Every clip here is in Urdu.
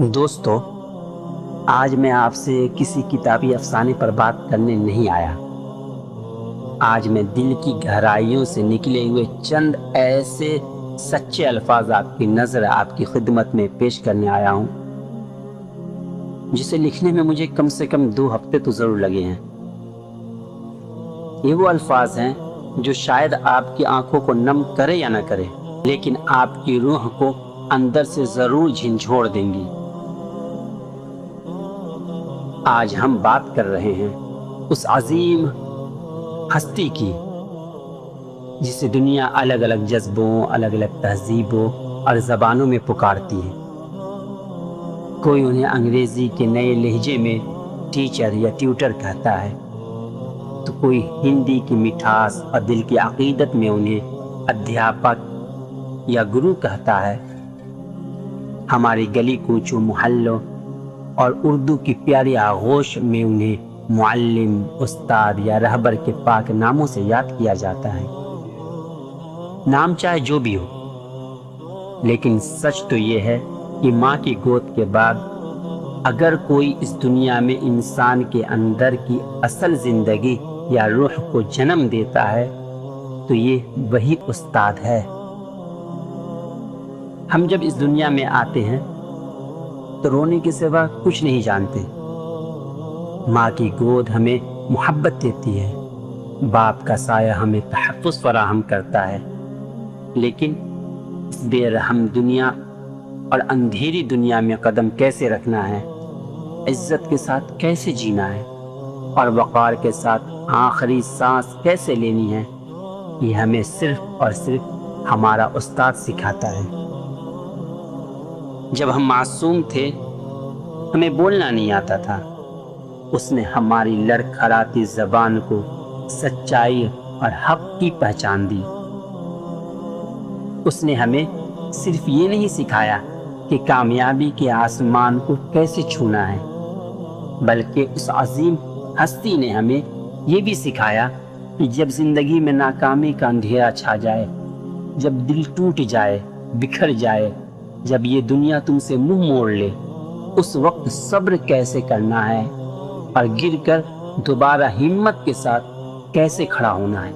دوستو، آج میں آپ سے کسی کتابی افسانے پر بات کرنے نہیں آیا۔ آج میں دل کی گہرائیوں سے نکلے ہوئے چند ایسے سچے الفاظ آپ کی نظر آپ کی خدمت میں پیش کرنے آیا ہوں، جسے لکھنے میں مجھے کم سے کم 2 ہفتے تو ضرور لگے ہیں۔ یہ وہ الفاظ ہیں جو شاید آپ کی آنکھوں کو نم کرے یا نہ کرے، لیکن آپ کی روح کو اندر سے ضرور جھنجھوڑ دیں گی۔ آج ہم بات کر رہے ہیں اس عظیم ہستی کی جسے دنیا الگ الگ جذبوں، الگ الگ تہذیبوں اور زبانوں میں پکارتی ہے۔ کوئی انہیں انگریزی کے نئے لہجے میں ٹیچر یا ٹیوٹر کہتا ہے، تو کوئی ہندی کی مٹھاس اور دل کی عقیدت میں انہیں ادھیاپک یا گرو کہتا ہے۔ ہماری گلی کوچوں، محلوں اور اردو کی پیاری آغوش میں انہیں معلم، استاد یا رہبر کے پاک ناموں سے یاد کیا جاتا ہے۔ نام چاہے جو بھی ہو، لیکن سچ تو یہ ہے کہ ماں کی گود کے بعد اگر کوئی اس دنیا میں انسان کے اندر کی اصل زندگی یا روح کو جنم دیتا ہے تو یہ وہی استاد ہے۔ ہم جب اس دنیا میں آتے ہیں تو رونے کے سوا کچھ نہیں جانتے۔ ماں کی گود ہمیں محبت دیتی ہے، باپ کا سایہ ہمیں تحفظ فراہم کرتا ہے، لیکن اس بے رحم دنیا اور اندھیری دنیا میں قدم کیسے رکھنا ہے، عزت کے ساتھ کیسے جینا ہے اور وقار کے ساتھ آخری سانس کیسے لینی ہے، یہ ہمیں صرف اور صرف ہمارا استاد سکھاتا ہے۔ جب ہم معصوم تھے، ہمیں بولنا نہیں آتا تھا، اس نے ہماری لڑکھڑاتی زبان کو سچائی اور حق کی پہچان دی۔ اس نے ہمیں صرف یہ نہیں سکھایا کہ کامیابی کے آسمان کو کیسے چھونا ہے، بلکہ اس عظیم ہستی نے ہمیں یہ بھی سکھایا کہ جب زندگی میں ناکامی کا اندھیرا چھا جائے، جب دل ٹوٹ جائے، بکھر جائے، جب یہ دنیا تم سے منہ موڑ لے، اس وقت صبر کیسے کرنا ہے اور گر کر دوبارہ ہمت کے ساتھ کیسے کھڑا ہونا ہے۔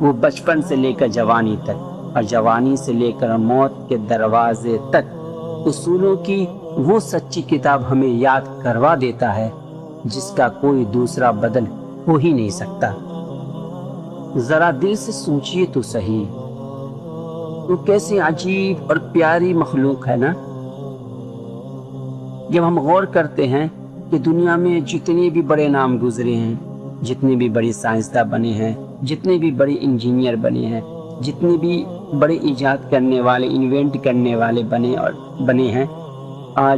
وہ بچپن سے لے کر جوانی تک اور جوانی سے لے کر موت کے دروازے تک اصولوں کی وہ سچی کتاب ہمیں یاد کروا دیتا ہے جس کا کوئی دوسرا بدل ہو ہی نہیں سکتا۔ ذرا دل سے سوچئے تو صحیح، وہ کیسی عجیب اور پیاری مخلوق ہے نا۔ جب ہم غور کرتے ہیں کہ دنیا میں جتنے بھی بڑے نام گزرے ہیں، جتنے بھی بڑی سائنسداں بنے ہیں، جتنے بھی بڑے انجینئر بنے ہیں، جتنے بھی بڑے ایجاد کرنے والے، انوینٹ کرنے والے بنے ہیں،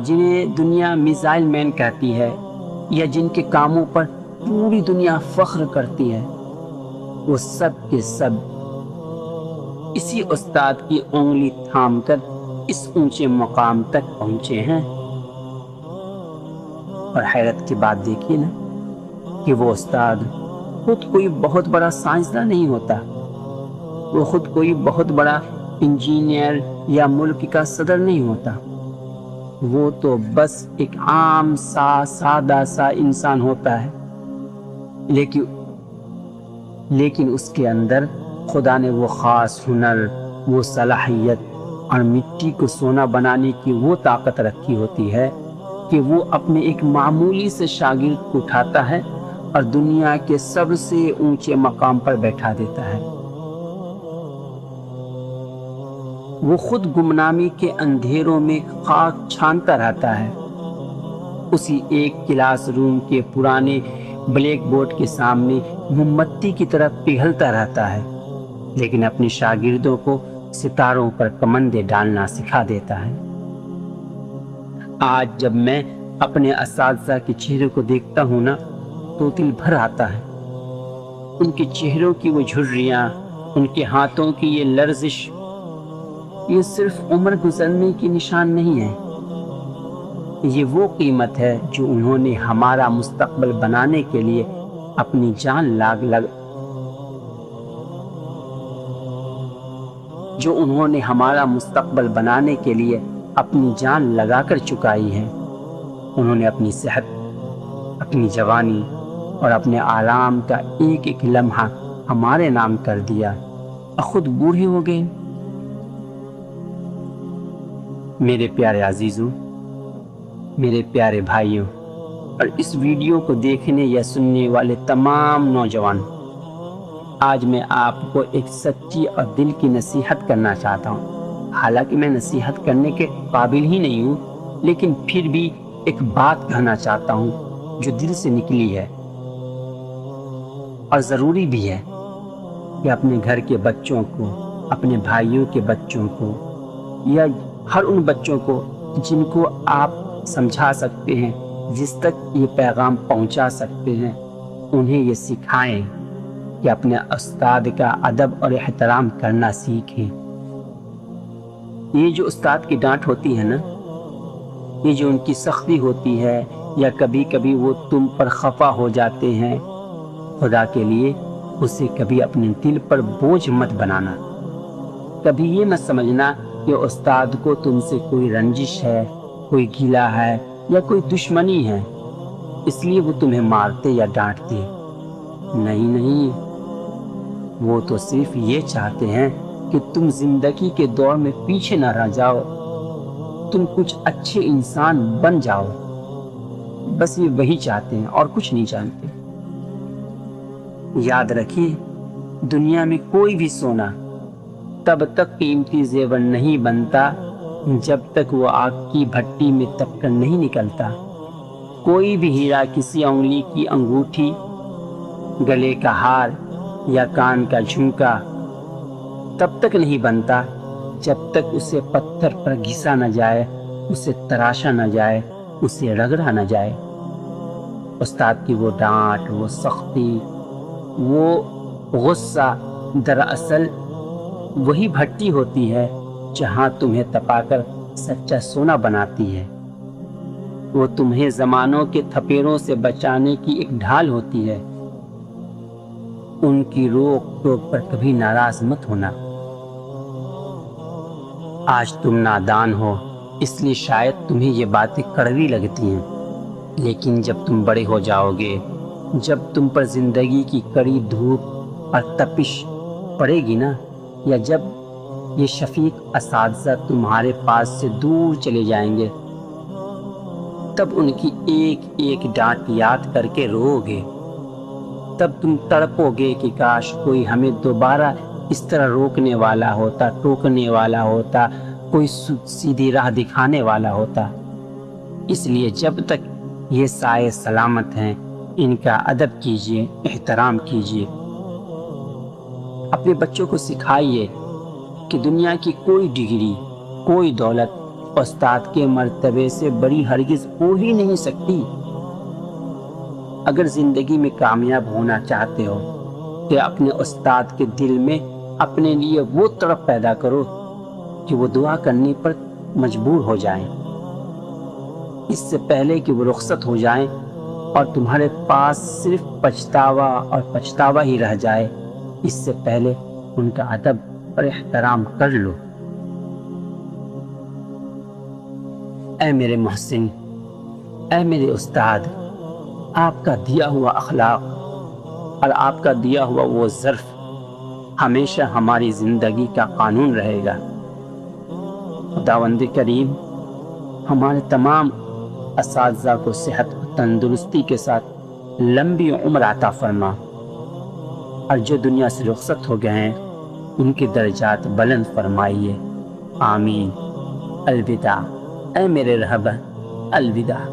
جنہیں دنیا میزائل مین کہتی ہے یا جن کے کاموں پر پوری دنیا فخر کرتی ہے، وہ سب کے سب اسی استاد کی انگلی تھام کر اس اونچے مقام تک پہنچے ہیں۔ اور حیرت کی بات دیکھیے نا کہ وہ استاد خود کوئی بہت بڑا سائنسداں نہیں ہوتا، وہ خود کوئی بہت بڑا انجینئر یا ملک کا صدر نہیں ہوتا، وہ تو بس ایک عام سا سادہ سا انسان ہوتا ہے، لیکن اس کے اندر خدا نے وہ خاص ہنر، وہ صلاحیت اور مٹی کو سونا بنانے کی وہ طاقت رکھی ہوتی ہے کہ وہ اپنے ایک معمولی سے شاگرد کو اٹھاتا ہے اور دنیا کے سب سے اونچے مقام پر بیٹھا دیتا ہے۔ وہ خود گمنامی کے اندھیروں میں خاک چھانتا رہتا ہے، اسی ایک کلاس روم کے پرانے بلیک بورڈ کے سامنے موم بتی کی طرح پگھلتا رہتا ہے، لیکن اپنے شاگردوں کو ستاروں پر کمندیں ڈالنا سکھا دیتا ہے۔ آج جب میں اپنے اساتذہ کے چہرے کو دیکھتا ہوں نا تو دل بھر آتا ہے۔ ان کے چہروں کی وہ جھریاں، ان کے ہاتھوں کی یہ لرزش، یہ صرف عمر گزرنے کی نشان نہیں ہے، یہ وہ قیمت ہے جو انہوں نے ہمارا مستقبل بنانے کے لیے اپنی جان اپنی جان لگا کر چکائی ہے۔ انہوں نے اپنی صحت، اپنی جوانی اور اپنے آرام کا ایک ایک لمحہ ہمارے نام کر دیا اور خود بوڑھے ہو گئے۔ میرے پیارے عزیزوں، میرے پیارے بھائیوں اور اس ویڈیو کو دیکھنے یا سننے والے تمام نوجوان، آج میں آپ کو ایک سچی اور دل کی نصیحت کرنا چاہتا ہوں۔ حالانکہ میں نصیحت کرنے کے قابل ہی نہیں ہوں، لیکن پھر بھی ایک بات کہنا چاہتا ہوں جو دل سے نکلی ہے، اور ضروری بھی ہے کہ اپنے گھر کے بچوں کو، اپنے بھائیوں کے بچوں کو، یا ہر ان بچوں کو جن کو آپ سمجھا سکتے ہیں، جس تک یہ پیغام پہنچا سکتے ہیں، انہیں یہ سکھائیں کہ اپنے استاد کا ادب اور احترام کرنا سیکھیں۔ یہ جو استاد کی ڈانٹ ہوتی ہے نا، یہ جو ان کی سختی ہوتی ہے، یا کبھی کبھی وہ تم پر خفا ہو جاتے ہیں، خدا کے لیے اسے کبھی اپنے دل پر بوجھ مت بنانا۔ کبھی یہ مت سمجھنا کہ استاد کو تم سے کوئی رنجش ہے، کوئی گلہ ہے یا کوئی دشمنی ہے، اس لیے وہ تمہیں مارتے یا ڈانٹتے۔ نہیں، وہ تو صرف یہ چاہتے ہیں کہ تم زندگی کے دور میں پیچھے نہ رہ جاؤ، تم کچھ اچھے انسان بن جاؤ۔ بس یہ وہی چاہتے ہیں اور کچھ نہیں جانتے۔ یاد رکھیے، دنیا میں کوئی بھی سونا تب تک قیمتی زیور نہیں بنتا جب تک وہ آگ کی بھٹی میں تپ کر نہیں نکلتا۔ کوئی بھی ہیرا کسی انگلی کی انگوٹھی، گلے کا ہار یا کان کا جھمکا تب تک نہیں بنتا جب تک اسے پتھر پر گھسا نہ جائے، اسے تراشا نہ جائے، اسے رگڑا نہ جائے۔ استاد کی وہ ڈانٹ، وہ سختی، وہ غصہ دراصل وہی بھٹی ہوتی ہے جہاں تمہیں تپا کر سچا سونا بناتی ہے۔ وہ تمہیں زمانوں کے تھپیڑوں سے بچانے کی ایک ڈھال ہوتی ہے۔ ان کی روک ٹوک پر کبھی ناراض مت ہونا۔ آج تم نادان ہو، اس لیے شاید تمہیں یہ باتیں کڑوی لگتی ہیں، لیکن جب تم بڑے ہو جاؤ گے، جب تم پر زندگی کی کڑی دھوپ اور تپش پڑے گی نا، یا جب یہ شفیق اساتذہ تمہارے پاس سے دور چلے جائیں گے، تب ان کی ایک ایک ڈانٹ یاد کر کے رو گے۔ تب تم تڑپو گے کہ کاش کوئی ہمیں دوبارہ اس طرح روکنے والا ہوتا، ٹوکنے والا ہوتا، کوئی سیدھی راہ دکھانے والا ہوتا۔ اس لیے جب تک یہ سائے سلامت ہیں، ان کا ادب کیجیے، احترام کیجیے۔ اپنے بچوں کو سکھائیے کہ دنیا کی کوئی ڈگری، کوئی دولت استاد کے مرتبے سے بڑی ہرگز ہو ہی نہیں سکتی۔ اگر زندگی میں کامیاب ہونا چاہتے ہو تو اپنے استاد کے دل میں اپنے لیے وہ تڑپ پیدا کرو کہ وہ دعا کرنے پر مجبور ہو جائیں، اس سے پہلے کہ وہ رخصت ہو جائیں اور تمہارے پاس صرف پچھتاوا اور پچھتاوا ہی رہ جائے۔ اس سے پہلے ان کا ادب اور احترام کر لو۔ اے میرے محسن، اے میرے استاد، آپ کا دیا ہوا اخلاق اور آپ کا دیا ہوا وہ ظرف ہمیشہ ہماری زندگی کا قانون رہے گا۔ خداوند کریم ہمارے تمام اساتذہ کو صحت و تندرستی کے ساتھ لمبی عمر عطا فرما، اور جو دنیا سے رخصت ہو گئے ہیں ان کے درجات بلند فرمائیے۔ آمین۔ الوداع۔ اے میرے رہبر، الوداع۔